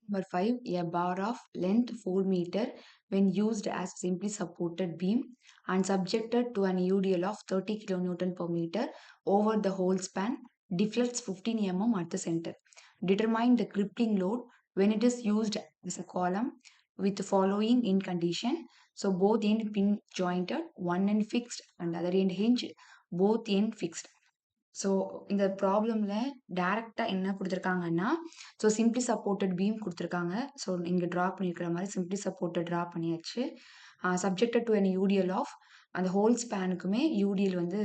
Number 5, a bar of length 4 meter when used as simply supported beam and subjected to an UDL of 30 kN per meter over the whole span deflects 15 mm at the center. Determine the crippling load when it is used as a column with the following in condition. So both end pin jointed, one end fixed and other end hinged, both end fixed. So இந்த ப்ராப்ளம்ல டைரக்டா என்ன குடுத்துருக்காங்கன்னா, so simply supported beam குடுத்துருக்காங்க. So இங்க draw பண்ணியிருக்கிற மாரி simply supported draw பண்ணியாச்சு. Subjected to an UDL of அந்த ஹோல் ஸ்பேனுக்குமே யூடிஎல் வந்து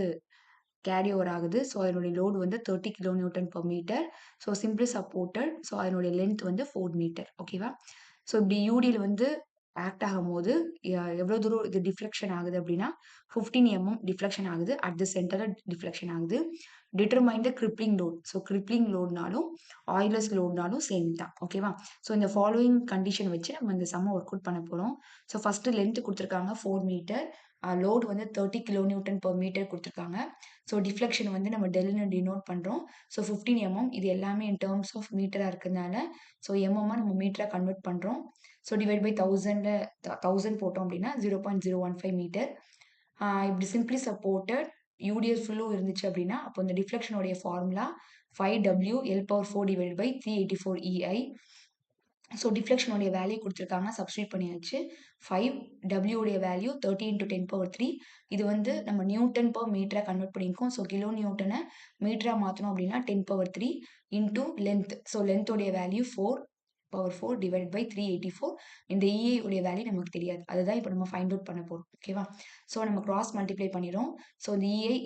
கேரி ஓவர் ஆகுது. ஸோ அதனுடைய லோடு வந்து 30 kilo newton per metre. So simply supported. So அதனுடைய லென்த் வந்து 4 மீட்டர். ஓகேவா? ஸோ இப்படி யூடிஎல் வந்து ஆக்ட் ஆகும்போது எவ்வளோ தூரம் இது டிஃப்ளெக்ஷன் ஆகுது அப்படின்னா 15 mm டிஃப்ளெக்ஷன் ஆகுது. அட் த சென்டரில் டிஃப்ளெக்ஷன் ஆகுது. Determine the crippling load. So crippling லோட்னாலும் ஆயிலஸ் லோட்னாலும் சேம் தான். ஓகேவா? ஸோ இந்த ஃபாலோயிங் கண்டிஷன் வச்சு நம்ம இந்த சம்ம ஒர்க் அவுட் பண்ண போகிறோம். ஸோ ஃபஸ்ட்டு லென்த் கொடுத்துருக்காங்க 4 மீட்டர். லோட் வந்து 30 கிலோ நியூட்டன் பெர் மீட்டர் கொடுத்துருக்காங்க. ஸோ டிஃப்ளெக்ஷன் வந்து நம்ம டெல்னு டினோட் பண்ணுறோம். ஸோ 15 mm இது எல்லாமே இன் டேர்ம்ஸ் ஆஃப் மீட்டராக இருக்கிறதுனால ஸோ எம்எம்மாக நம்ம மீட்டராக கன்வெர்ட் பண்ணுறோம். ஸோ டிவைட் பை 1000 போட்டோம் அப்படின்னா 0.015 மீட்டர். இப்படி சிம்பிளி சப்போர்ட்டட் யூடிஎஸ் ஃபுல்லும் இருந்துச்சு அப்படின்னா அப்போ இந்த டிஃப்ளெக்ஷனுடைய formula 5W L/4 divide by 384 EI. So டிஃப்ளெக்ஷனுடைய வேல்யூ கொடுத்துருக்காங்க, சப்ஸ்டியூட் பண்ணியாச்சு. 5W உடைய வேல்யூ 30 × 10⁻3. இது வந்து நம்ம நியூட்டன் பெர் மீட்டராக கன்வெர்ட் பண்ணியிருக்கோம். ஸோ கிலோ நியூட்டனை மீட்டராக மாற்றணும் அப்படின்னா 10⁻3 இன்டூ லென்த். ஸோ லென்த்தோடைய வேல்யூ 4/4 டிவைட் பை 384. இந்த EI உடைய வேல்யூ நமக்கு தெரியாது. அதுதான் இப்போ நம்ம ஃபைண்ட் அவுட் பண்ண போகிறோம். ஓகேவா? ஸோ நம்ம கிராஸ் மல்டிப்ளை பண்ணிடுறோம். ஸோ இந்த EI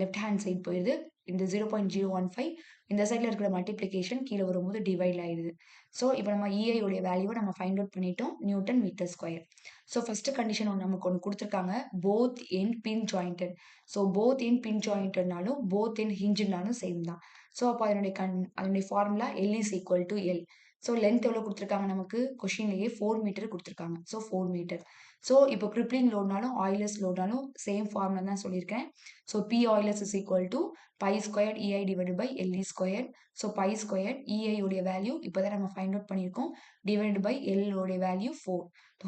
லெஃப்ட் ஹேண்ட் சைடு போயிடுது. இந்த 0.015 இந்த சைடில் இருக்கிற மல்டிப்ளிகேஷன் கீழே வரும்போது டிவைட் ஆயிடுது. ஸோ இப்போ நம்ம EI உடைய வேல்யூவை நம்ம ஃபைண்ட் அவுட் பண்ணிட்டோம். Newton metre square. So first condition நமக்கு ஒன்று கொடுத்துருக்காங்க, both end pin jointed. So both end pin ஜாயிண்டட்னாலும் போத் எண்ட் ஹிஞ்சுனாலும் சேம் தான். ஸோ அப்போ அதனுடைய formula L is equal to L. So length எவ்வளோ கொடுத்துருக்காங்க நமக்கு கொஷின்லேயே 4 மீட்டர் கொடுத்துருக்காங்க. So 4 metre. ஸோ இப்போ கிரிப்ளிங் லோட்னாலும் ஆயிலஸ் லோட்னாலும் சேம் ஃபார்முலா தான் சொல்லியிருக்கேன். So P Euler's is equal to pi square EI divide by LE square. So by square EI உடைய வேல்யூ இப்போ தான் நம்ம ஃபைண்ட் அவுட் பண்ணியிருக்கோம். டிவைட் பை L உடைய வேல்யூ 4.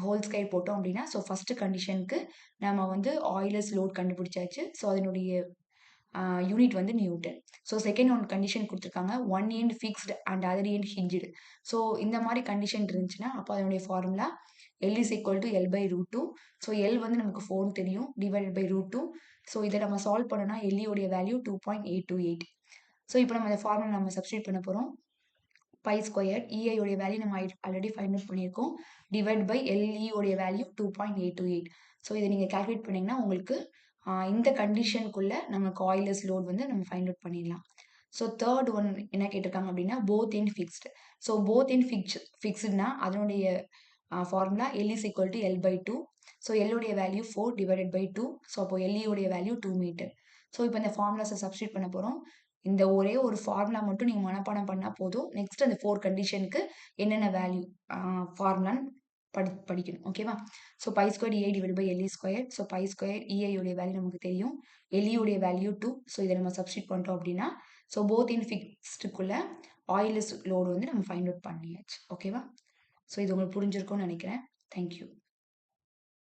ஹோல் ஸ்கொயர் போட்டோம் அப்படின்னா ஸோ ஃபஸ்ட்டு கண்டிஷனுக்கு நம்ம வந்து ஆயிலஸ் லோட் கண்டுபிடிச்சாச்சு. ஸோ அதனுடைய யூனிட் வந்து newton. So second one condition கொடுத்துருக்காங்க, one end fixed and other end hinged. So இந்த மாதிரி கண்டிஷன் இருந்துச்சுன்னா அப்போ அதனுடைய formula L is equal to L/√2. So L வந்து நமக்கு 4 தெரியும், டிவைடட் பை √2. ஸோ இதை நம்ம சால்வ் பண்ணோம்னா LE உடைய வேல்யூ 2.828. ஸோ இப்போ நம்ம இந்த ஃபார்முலா நம்ம சப்ஸ்டியூட் பண்ண போகிறோம். பை ஸ்கொயர் EI உடைய வேல்யூ நம்ம ஆல்ரெடி ஃபைண்ட் அவுட் பண்ணியிருக்கோம். டிவைட் பை LE உடைய வேல்யூ 2.828. ஸோ இதை நீங்கள் கால்குலேட் பண்ணிங்கன்னா உங்களுக்கு இந்த கண்டிஷனுக்குள்ள நமக்கு ஆயிலஸ் லோட் வந்து நம்ம ஃபைண்ட் அவுட் பண்ணிடலாம். ஸோ தேர்ட் ஒன் என்ன கேட்டிருக்காங்க அப்படின்னா both end fixed. So both end ஃபிக்ஸ்டுனா அதனுடைய formula L is equal to L/2. So L உடைய வேல்யூ 4 டிவைடட் பை 2. ஸோ அப்போ LE உடைய வேல்யூ 2 மீட்டர். ஸோ இப்போ இந்த ஃபார்முலாஸை சப்ஸ்டியூட் பண்ண போகிறோம். இந்த ஒரே ஒரு ஃபார்முலா மட்டும் நீங்கள் மனப்பாடம் பண்ணால் போதும். நெக்ஸ்ட் அந்த 4 கண்டிஷனுக்கு என்னென்ன வேல்யூ ஃபார்முலான்னு படிக்கணும். ஓகேவா? So by square EI divide by LE square. So by square EI உடைய வேல்யூ நமக்கு தெரியும். LE உடைய வேல்யூ 2. ஸோ இதை நம்ம சப்ஸ்டியூட் பண்ணிட்டோம் அப்படின்னா ஸோ போத் இன் ஃபிக்ஸ்டுக்குள்ள ஆயிலஸ் லோடு வந்து நம்ம ஃபைண்ட் அவுட் பண்ணியாச்சு. ஓகேவா? ஸோ இது உங்களுக்கு புரிஞ்சிருக்கும்னு நினைக்கிறேன். தேங்க்யூ.